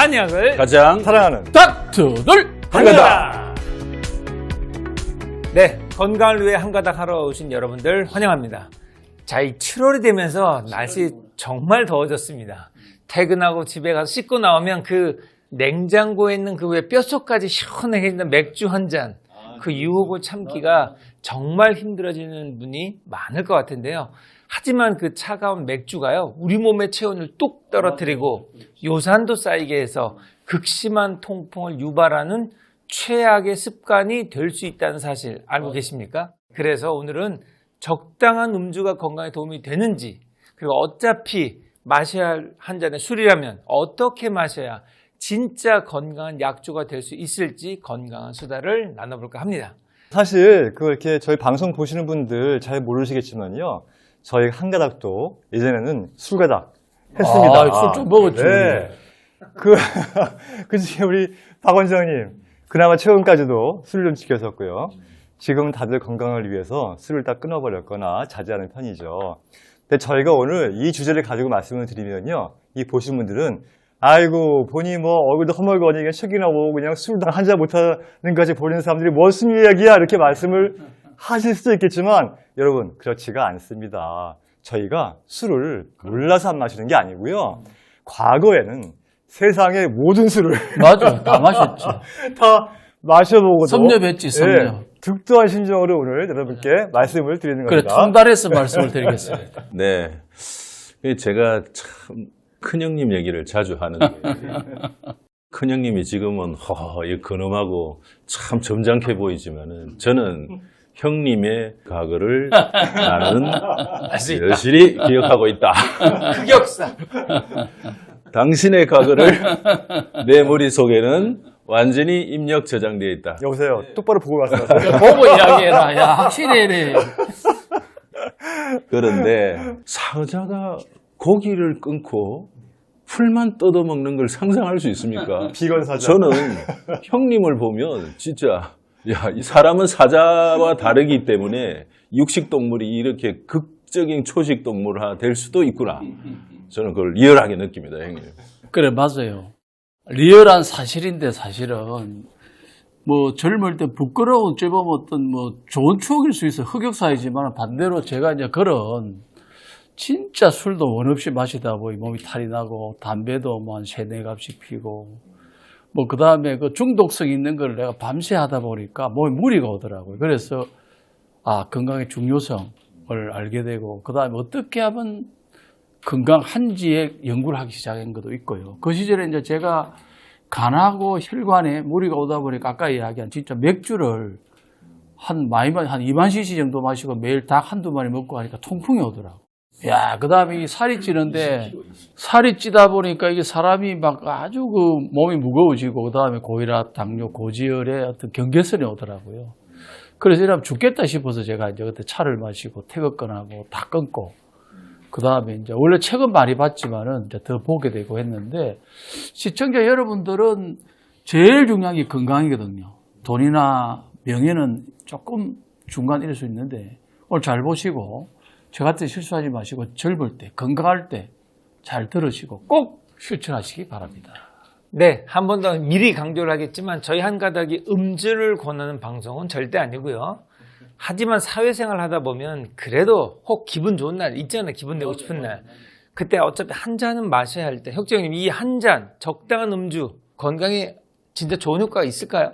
한약을 가장 사랑하는 닥터들 한가닥. 네, 건강을 위해 한가닥 하러 오신 여러분들 환영합니다. 자, 이 7월이 되면서 날씨 정말 더워졌습니다. 퇴근하고 집에 가서 씻고 나오면 그 냉장고에 있는 그 왜 뼛속까지 시원하게 있는 맥주 한 잔, 그 유혹을 참기가 정말 힘들어지는 분이 많을 것 같은데요. 하지만 그 차가운 맥주가요, 우리 몸의 체온을 뚝 떨어뜨리고 요산도 쌓이게 해서 극심한 통풍을 유발하는 최악의 습관이 될 수 있다는 사실 알고 계십니까? 그래서 오늘은 적당한 음주가 건강에 도움이 되는지, 그리고 어차피 마셔야 할 한 잔의 술이라면 어떻게 마셔야 진짜 건강한 약주가 될 수 있을지 건강한 수다를 나눠볼까 합니다. 사실 이렇게 저희 방송 보시는 분들 잘 모르시겠지만요. 저희 한가닥도 예전에는 술가닥 했습니다. 술 좀 먹었죠. 네. 그 중에 우리 박 원장님 그나마 최근까지도 술을 좀 지켰었고요. 지금은 다들 건강을 위해서 술을 다 끊어버렸거나 자제하는 편이죠. 근데 저희가 오늘 이 주제를 가지고 말씀을 드리면요. 이 보신 분들은 아이고 보니 뭐 얼굴도 허물거니 그냥 책이나 오고 그냥 술 한 잔 못하는 것까지 보는 사람들이 무슨 이야기야 이렇게 말씀을 하실 수도 있겠지만 여러분 그렇지가 않습니다. 저희가 술을 몰라서 안 마시는 게 아니고요. 과거에는 세상의 모든 술을 맞아, 다 마셨지. 다 마셔보고도 섭렵했지, 섭렵. 예, 득도한 심정으로 오늘 여러분께 말씀을 드리는 그래, 겁니다. 통달해서 말씀을 드리겠습니다. 네. 제가 참 큰형님 얘기를 자주 하는데 큰형님이 지금은 근엄하고 참 점잖게 보이지만은 저는 형님의 과거를 나는 여실히 기억하고 있다. 흑역사. 당신의 과거를 내 머릿속에는 완전히 입력 저장되어 있다. 여보세요. 똑바로 보고 말씀하세요. 보고 이야기해라. 야, 확실히 해래. 그런데 사자가 고기를 끊고 풀만 뜯어먹는 걸 상상할 수 있습니까? 비건 사자. 저는 형님을 보면 진짜 이 사람은 사자와 다르기 때문에 육식동물이 이렇게 극적인 초식동물화 될 수도 있구나. 저는 그걸 리얼하게 느낍니다, 형님. 그래, 맞아요. 리얼한 사실인데 사실은 뭐 젊을 때 부끄러운 찌범 어떤 뭐 좋은 추억일 수 있어. 흑역사이지만 반대로 제가 이제 그런 진짜 술도 원 없이 마시다 보니 몸이 탈이 나고 담배도 뭐 한 3-4갑씩 피고 뭐 그 다음에 그 중독성 있는 걸 내가 밤새 하다 보니까 몸에 무리가 오더라고요. 그래서 건강의 중요성을 알게 되고 그 다음에 어떻게 하면 건강한지에 연구를 하기 시작한 것도 있고요. 그 시절에 이제 제가 간하고 혈관에 무리가 오다 보니까 아까 이야기한 진짜 맥주를 한 2만 cc 정도 마시고 매일 닭 한두 마리 먹고 하니까 통풍이 오더라고. 야, 그 다음에 살이 찌는데 살이 찌다 보니까 이게 사람이 막 아주 몸이 무거워지고 그 다음에 고혈압, 당뇨, 고지혈의 어떤 경계선이 오더라고요. 그래서 이러면 죽겠다 싶어서 제가 이제 그때 차를 마시고 태극권하고 다 끊고 그 다음에 이제 원래 책은 많이 봤지만은 이제 더 보게 되고 했는데 시청자 여러분들은 제일 중요한 게 건강이거든요. 돈이나 명예는 조금 중간 이럴 수 있는데 오늘 잘 보시고 저 같은 실수하지 마시고 젊을 때 건강할 때 잘 들으시고 꼭 실천하시기 바랍니다. 네, 한 번 더 미리 강조를 하겠지만 저희 한가닥이 음주를 권하는 방송은 절대 아니고요. 하지만 사회생활 하다 보면 그래도 혹 기분 좋은 날 있잖아요. 기분 내고 싶은 날. 그때 어차피 한 잔은 마셔야 할 때. 혁정님, 이 한 잔 적당한 음주 건강에 진짜 좋은 효과가 있을까요?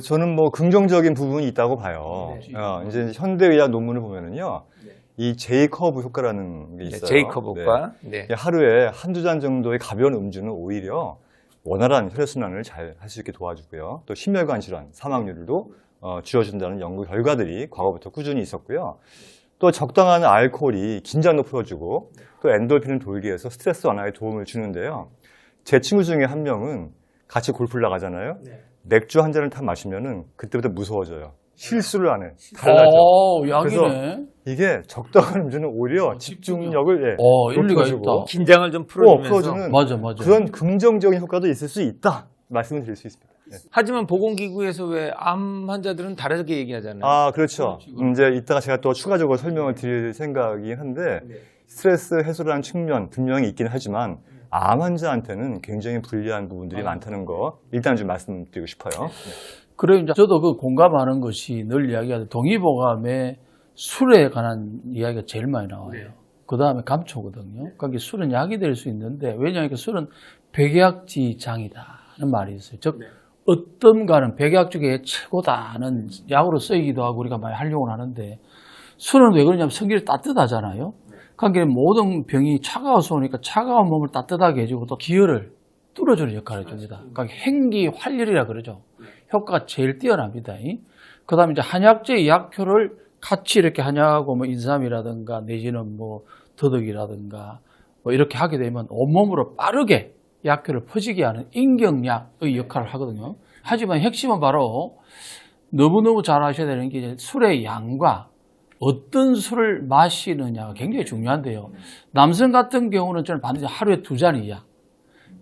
저는 뭐 긍정적인 부분이 있다고 봐요. 이제 현대의학 논문을 보면은요. 이 제이커브 효과라는 게 있어요. 제이커브 효과. 네. 하루에 한두 잔 정도의 가벼운 음주는 오히려 원활한 혈액순환을 잘 할 수 있게 도와주고요. 또 심혈관 질환, 사망률도 줄여준다는 연구 결과들이 과거부터 꾸준히 있었고요. 또 적당한 알코올이 긴장도 풀어주고 또 엔돌핀을 돌게 해서 스트레스 완화에 도움을 주는데요. 제 친구 중에 한 명은 같이 골프를 나가잖아요. 맥주 한 잔을 다 마시면은 그때부터 무서워져요. 실수를 안 해. 달라져. 약이네. 이게 적당한 음주는 오히려 집중력을 일리가 높여주고 있다. 긴장을 좀 풀어주면서. 풀어주는 맞아. 그런 긍정적인 효과도 있을 수 있다. 말씀을 드릴 수 있습니다. 하지만 보건기구에서 왜 암 환자들은 다르게 얘기하잖아요. 그렇죠. 이제 이따가 제가 또 추가적으로 설명을 드릴 생각이긴 한데 스트레스 해소라는 측면 분명히 있긴 하지만 암 환자한테는 굉장히 불리한 부분들이 많다는 거 일단 좀 말씀드리고 싶어요. 그래, 이제 저도 그 공감하는 것이 늘 이야기하는 동의보감에 술에 관한 이야기가 제일 많이 나와요. 그 다음에 감초거든요. 그러니까 술은 약이 될 수 있는데, 왜냐하면 술은 백약지장이다는 말이 있어요. 즉, 어떤 가는 백약 중에 최고다는 약으로 쓰이기도 하고 우리가 많이 활용을 하는데, 술은 왜 그러냐면 성질이 따뜻하잖아요. 그러니까 모든 병이 차가워서 오니까 차가운 몸을 따뜻하게 해주고 또 기혈을 뚫어주는 역할을 해줍니다. 그러니까 행기활혈이라 그러죠. 효과가 제일 뛰어납니다. 그 다음에 이제 한약재의 약효를 같이 이렇게 한약하고 뭐 인삼이라든가 내지는 뭐 더덕이라든가 뭐 이렇게 하게 되면 온몸으로 빠르게 약효를 퍼지게 하는 인경약의 역할을 하거든요. 하지만 핵심은 바로 너무너무 잘 아셔야 되는 게 이제 술의 양과 어떤 술을 마시느냐가 굉장히 중요한데요. 남성 같은 경우는 저는 반드시 하루에 2잔 이하,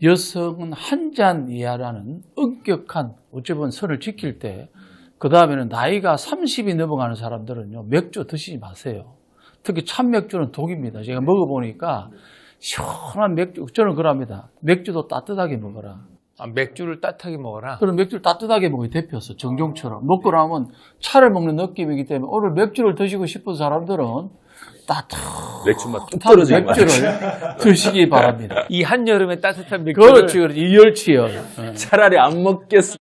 여성은 1잔 이하라는 엄격한 어찌 보면 선을 지킬 때, 그 다음에는 나이가 30이 넘어가는 사람들은요, 맥주 드시지 마세요. 특히 찬맥주는 독입니다. 제가 먹어보니까 시원한 맥주, 저는 그럽니다. 맥주도 따뜻하게 먹어라. 아, 맥주를 따뜻하게 먹어라. 그럼 맥주를 따뜻하게 먹어야 대표서 정종처럼 먹고 나면 차를 먹는 느낌이기 때문에 오늘 맥주를 드시고 싶은 사람들은 따뜻한 맥주 맛 뚝 떨어지게 맥주를 드시기 바랍니다. 이 한여름에 따뜻한 맥주를. 그렇지, 그렇지. 이열치열. 예. 차라리 안 먹겠어.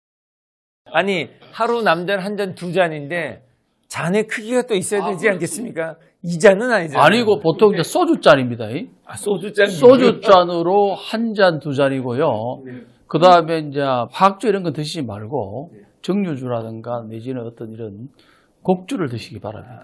아니, 하루 남잔 한 잔, 2잔인데 잔의 크기가 또 있어야 되지 않겠습니까? 2잔은 아니잖아요. 아니고 보통 이제 소주잔입니다. 아, 소주잔. 소주잔으로 1잔, 2잔이고요. 그 다음에 이제 화학주 이런 거 드시지 말고 정류주라든가 내지는 어떤 이런 곡주를 드시기 바랍니다.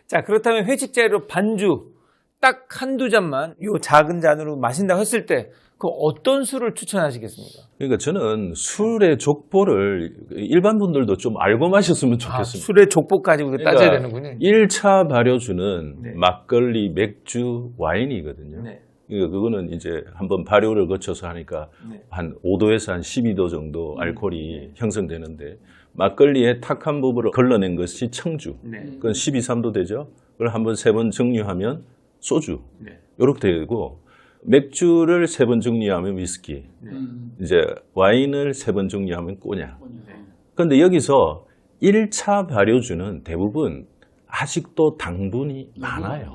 자, 그렇다면 회식 자리로 반주 딱 1-2잔만 요 작은 잔으로 마신다고 했을 때 그 어떤 술을 추천하시겠습니까? 그러니까 저는 술의 족보를 일반 분들도 좀 알고 마셨으면 좋겠습니다. 아, 술의 족보 가지고 따져야 되는군요. 1차 발효주는 네. 막걸리, 맥주, 와인이거든요. 네. 그러니까 그거는 이제 한번 발효를 거쳐서 하니까 네. 한 5도에서 한 12도 정도 알코올이 형성되는데, 막걸리의 탁한 부분을 걸러낸 것이 청주. 네. 그건 12, 3도 되죠. 그걸 한번 3번 정류하면 소주. 네. 이렇게 되고, 맥주를 3번 정리하면 위스키, 이제 와인을 3번 정리하면 꼬냑. 그런데 여기서 1차 발효주는 대부분 아직도 당분이 많아요.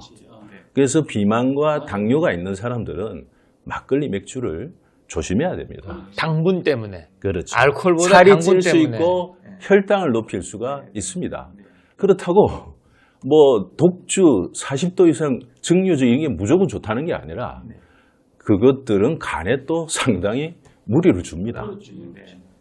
그래서 비만과 당뇨가 있는 사람들은 막걸리, 맥주를 조심해야 됩니다. 당분 때문에. 그렇죠. 알코올보다 살이 당분 찔 수 때문에. 있고 혈당을 높일 수가 있습니다. 그렇다고 뭐 독주 40도 이상 증류주 이게 무조건 좋다는 게 아니라 그것들은 간에 또 상당히 무리를 줍니다.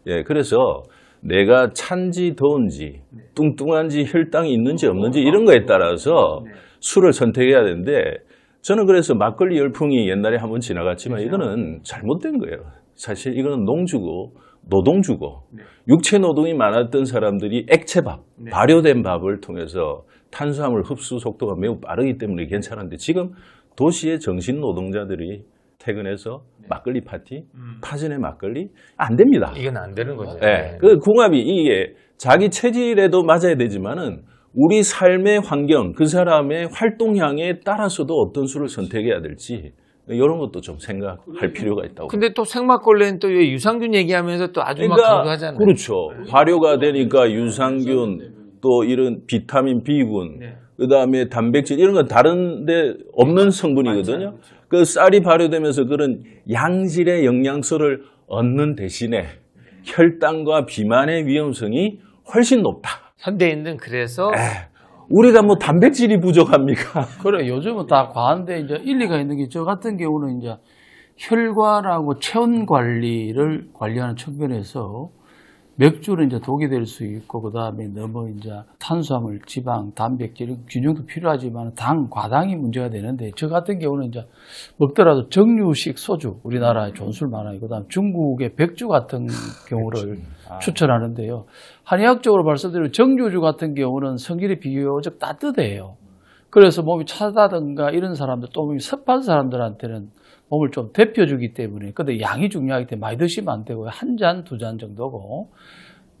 예, 그래서 내가 찬지 더운지 뚱뚱한지 혈당이 있는지 없는지 이런 거에 따라서 술을 선택해야 되는데, 저는 그래서 막걸리 열풍이 옛날에 한번 지나갔지만 이거는 잘못된 거예요. 사실 이거는 농주고 노동주고 육체 노동이 많았던 사람들이 액체밥, 발효된 밥을 통해서 탄수화물 흡수 속도가 매우 빠르기 때문에 괜찮은데, 지금 도시의 정신 노동자들이 퇴근해서 막걸리 파티, 파전의 막걸리 안 됩니다. 이건 안 되는 거죠. 예, 그 궁합이 이게 자기 체질에도 맞아야 되지만은 우리 삶의 환경, 그 사람의 활동량에 따라서도 어떤 술을 선택해야 될지 이런 것도 좀 생각할 필요가 있다고. 근데 또 생막걸리는 또 유산균 얘기하면서 또 아주 막 강조하잖아요. 그렇죠. 발효가 되니까 유산균, 또 이런 비타민 B군, 그다음에 단백질 이런 건 다른데 없는 성분이거든요. 그 쌀이 발효되면서 그런 양질의 영양소를 얻는 대신에 혈당과 비만의 위험성이 훨씬 높다. 현대인들은 그래서 우리가 뭐 단백질이 부족합니까? 그래, 요즘은 다 과한데 이제 일리가 있는 게, 저 같은 경우는 이제 혈관하고 체온 관리를 관리하는 측면에서 맥주는 이제 독이 될 수 있고, 그 다음에 너무 이제 탄수화물, 지방, 단백질 균형도 필요하지만 당, 과당이 문제가 되는데, 저 같은 경우는 이제 먹더라도 정류식 소주, 우리나라에 좋은 술 많아요. 그 다음 중국의 백주 같은 경우를 추천하는데요. 한의학적으로 말씀드리면 정류주 같은 경우는 성질이 비교적 따뜻해요. 그래서 몸이 차다든가 이런 사람들, 또 몸이 습한 사람들한테는 몸을 좀 데펴주기 때문에, 근데 양이 중요하기 때문에 많이 드시면 안 되고요. 1잔, 2잔 정도고,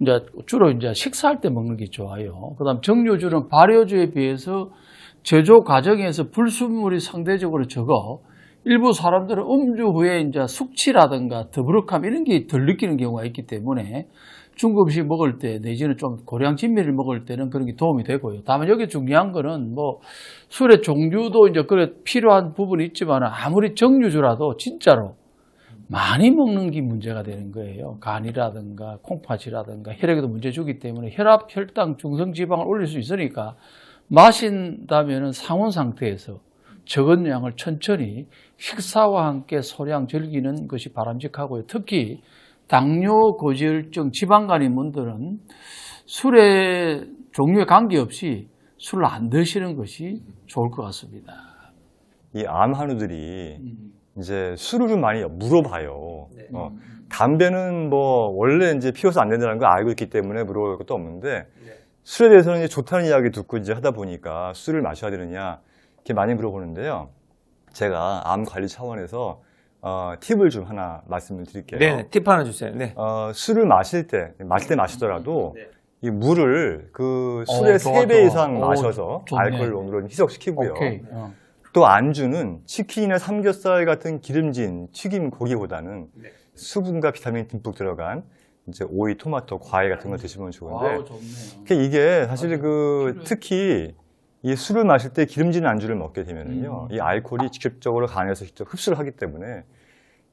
이제 주로 이제 식사할 때 먹는 게 좋아요. 그 다음 정류주는 발효주에 비해서 제조 과정에서 불순물이 상대적으로 적어 일부 사람들은 음주 후에 이제 숙취라든가 더부룩함 이런 게 덜 느끼는 경우가 있기 때문에 중국 음식 먹을 때 내지는 좀 고량 진미를 먹을 때는 그런 게 도움이 되고요. 다만 여기 중요한 거는 뭐 술의 종류도 이제 그래 필요한 부분이 있지만 아무리 정류주라도 진짜로 많이 먹는 게 문제가 되는 거예요. 간이라든가 콩팥이라든가 혈액에도 문제 주기 때문에 혈압, 혈당, 중성지방을 올릴 수 있으니까 마신다면은 상온 상태에서 적은 양을 천천히 식사와 함께 소량 즐기는 것이 바람직하고요. 특히 당뇨, 고지혈증, 지방간 인분들은 술의 종류에 관계없이 술을 안 드시는 것이 좋을 것 같습니다. 이 암 한우들이 이제 술을 좀 많이 물어봐요. 담배는 뭐 원래 이제 피워서 안 된다는 걸 알고 있기 때문에 물어볼 것도 없는데 술에 대해서는 이제 좋다는 이야기 듣고 이제 하다 보니까 술을 마셔야 되느냐 이렇게 많이 물어보는데요. 제가 암 관리 차원에서 팁을 좀 하나 말씀을 드릴게요. 네, 팁 하나 주세요. 네. 술을 마실 때 마시더라도 이 물을 그 술의 좋아, 3배 좋아. 이상 마셔서 좋네. 알코올 농도를 희석시키고요. 오케이. 또 안주는 치킨이나 삼겹살 같은 기름진 튀김 고기보다는 수분과 비타민 듬뿍 들어간 이제 오이, 토마토, 과일 같은 걸 드시면 좋은데 아우, 좋네요. 그러니까 이게 사실 그 특히 이 술을 마실 때 기름진 안주를 먹게 되면은요 이 알코올이 직접적으로 간에서 직접 흡수를 하기 때문에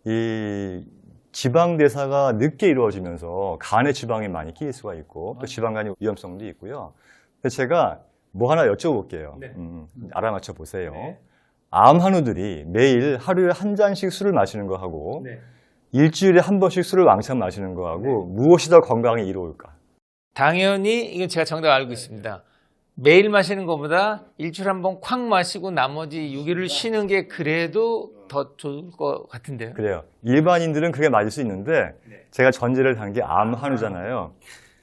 이 지방 대사가 늦게 이루어지면서 간에 지방이 많이 끼일 수가 있고 또 지방간의 위험성도 있고요. 그래서 제가 뭐 하나 여쭤볼게요. 알아맞혀 보세요. 암 한우들이 매일 하루에 한 잔씩 술을 마시는 거하고 일주일에 한 번씩 술을 왕창 마시는 거하고 무엇이 더 건강에 이로울까? 당연히 이건 제가 정답 알고 있습니다. 매일 마시는 것보다 일주일에 한 번 콱 마시고 나머지 6일을 쉬는 게 그래도 더 좋을 것 같은데요. 그래요. 일반인들은 그게 맞을 수 있는데 제가 전제를 단 게 암 한우잖아요.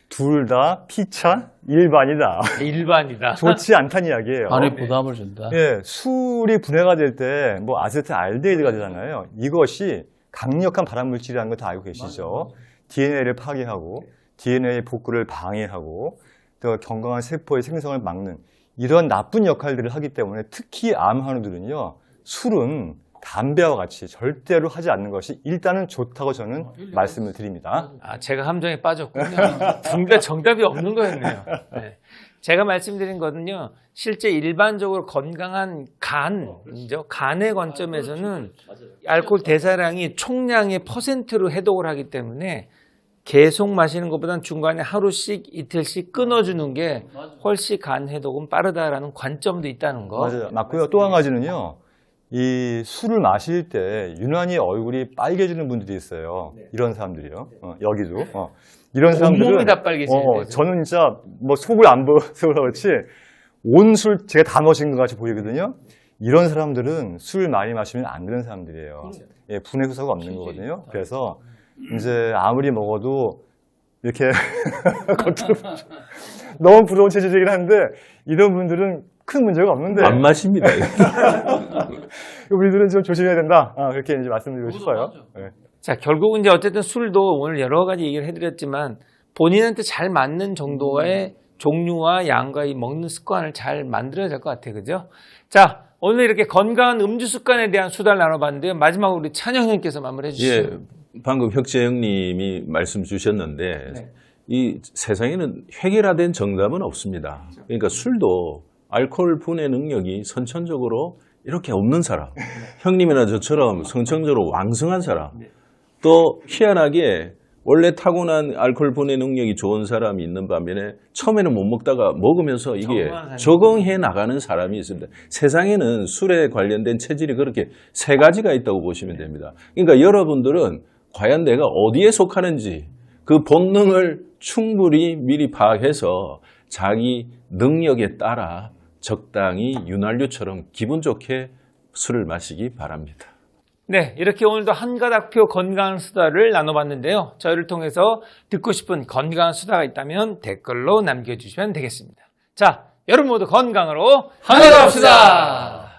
둘 다 피차 일반이다. 일반이다. 좋지 않다는 이야기예요. 간에 부담을 준다. 예, 술이 분해가 될 때 뭐 아세트알데히드가 되잖아요. 이것이 강력한 발암물질이라는 거 다 알고 계시죠. DNA를 파괴하고 DNA 복구를 방해하고 또 건강한 세포의 생성을 막는 이런 나쁜 역할들을 하기 때문에 특히 암 한우들은요. 술은 담배와 같이 절대로 하지 않는 것이 일단은 좋다고 저는 말씀을 드립니다. 아, 제가 함정에 빠졌군요. 둘 다 정답이 없는 거였네요. 네. 제가 말씀드린 거는요, 실제 일반적으로 건강한 간이죠. 간의 관점에서는 알코올 대사량이 총량의 퍼센트로 해독을 하기 때문에 계속 마시는 것보다는 중간에 하루씩 이틀씩 끊어주는 게 훨씬 간 해독은 빠르다라는 관점도 있다는 거. 맞아요. 맞고요. 또 한 가지는요. 이 술을 마실 때 유난히 얼굴이 빨개지는 분들이 있어요. 이런 사람들이요. 여기도. 이런 사람들은 온몸이 다 빨개지는데. 저는 진짜 뭐 속을 안 보여서 그렇지 온 술 제가 다 마신 것 같이 보이거든요. 이런 사람들은 술 많이 마시면 안 되는 사람들이에요. 예, 분해 효소가 없는 거거든요. 그래서 이제 아무리 먹어도 이렇게 겉으로 너무 부러운 체질이긴 한데 이런 분들은 큰 문제가 없는데 안 마십니다. 우리들은 좀 조심해야 된다. 그렇게 이제 말씀드리고 싶어요. 네. 자, 결국은 이제 어쨌든 술도 오늘 여러 가지 얘기를 해드렸지만 본인한테 잘 맞는 정도의 종류와 양과 이 먹는 습관을 잘 만들어야 될 것 같아요. 그죠? 자, 오늘 이렇게 건강한 음주 습관에 대한 수다를 나눠봤는데요. 마지막으로 우리 찬영 형님께서 마무리해 주시죠. 예, 방금 혁재 형님이 말씀 주셨는데 이 세상에는 획일화된 정답은 없습니다. 그러니까 술도 알코올 분해 능력이 선천적으로 이렇게 없는 사람, 형님이나 저처럼 성천적으로 왕성한 사람, 또 희한하게 원래 타고난 알코올 분해 능력이 좋은 사람이 있는 반면에 처음에는 못 먹다가 먹으면서 이게 적응해 나가는 사람이 있습니다. 세상에는 술에 관련된 체질이 그렇게 세 가지가 있다고 보시면 됩니다. 그러니까 여러분들은 과연 내가 어디에 속하는지 그 본능을 충분히 미리 파악해서 자기 능력에 따라 적당히 윤활유처럼 기분 좋게 술을 마시기 바랍니다. 네, 이렇게 오늘도 한가닥표 건강한 수다를 나눠봤는데요. 저희를 통해서 듣고 싶은 건강한 수다가 있다면 댓글로 남겨주시면 되겠습니다. 자, 여러분 모두 건강으로 한가닥합시다.